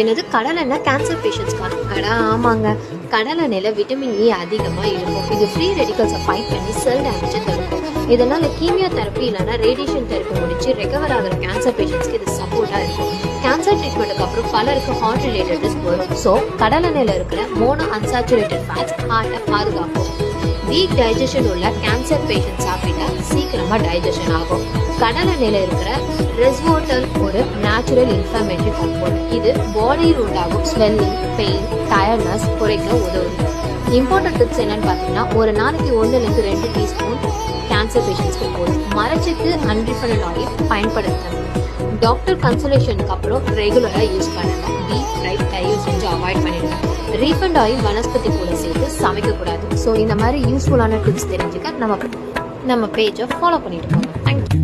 எனது கடலெண்ணெய் கேன்சர் பேஷண்ட்ஸ்க்கான ஆமாங்க. கடலெண்ணெயில் விட்டமின் இ அதிகமாக இருக்கும். இது ஃப்ரீ ரெடிகல்ஸை ஃபைட் பண்ணி செல் டேமேஜை தடுக்கும். இதனால் கீமியோ தெரப்பி இல்லைனா ரேடியேஷன் தெரப்பி முடிச்சு ரெக்கவர் ஆகிற கேன்சர் பேஷண்ட்ஸ்க்கு இது சப்போர்ட்டாக இருக்கும். கேன்சர் ட்ரீட்மெண்ட்டுக்கு அப்புறம் பலருக்கு ஹார்ட் ரிலேட்டட் ரிஸ்க் வரும். ஸோ கடலெண்ணெயில் இருக்கிற மோனோ அன்சாச்சுரேட்டட் ஃபேட்ஸ் ஹார்ட்டை பாதுகாக்கும். வீக் டைஜஷன் உள்ள கேன்சர் பேஷண்ட் சாப்பிட்டா சீக்கிரமாக டைஜஷன் ஆகும். கடலெண்ணெயில் இருக்கிற ரெஸ்வோட்டல் ஒரு நேச்சுரல் இன்ஃப்ளமேட்டரி காம்பவுண்ட். இது பாடியில் உண்டாகும் ஸ்வெல்லிங், பெயின், டயர்ட்னஸ் குறைக்க உதவும். இம்பார்ட்டன்ட் டிப்ஸ் என்னன்னு பார்த்தீங்கன்னா, ஒரு நாளைக்கு 1-2 டீஸ்பூன் கேன்சர் பேஷண்ட்ஸ்க்கு போதும். மரச்சுக்கு அன்ரிஃபைன்ட் ஆயில் பயன்படுத்தணும். டாக்டர் கன்சல்டேஷனுக்கு அப்புறம் ரெகுலராக யூஸ் பண்ணணும். டீப் ஃப்ரை தயவு செஞ்சு அவாய்ட் பண்ணிடுங்க. ரீஃபண்ட் ஆயில் வனஸ்பதி கூட சேர்த்து சமைக்கக்கூடாது. ஸோ இந்த மாதிரி யூஸ்ஃபுல்லான டிப்ஸ் தெரிஞ்சுக்க நம்ம பேஜை ஃபாலோ பண்ணிட்டு போங்க. தேங்க்யூ.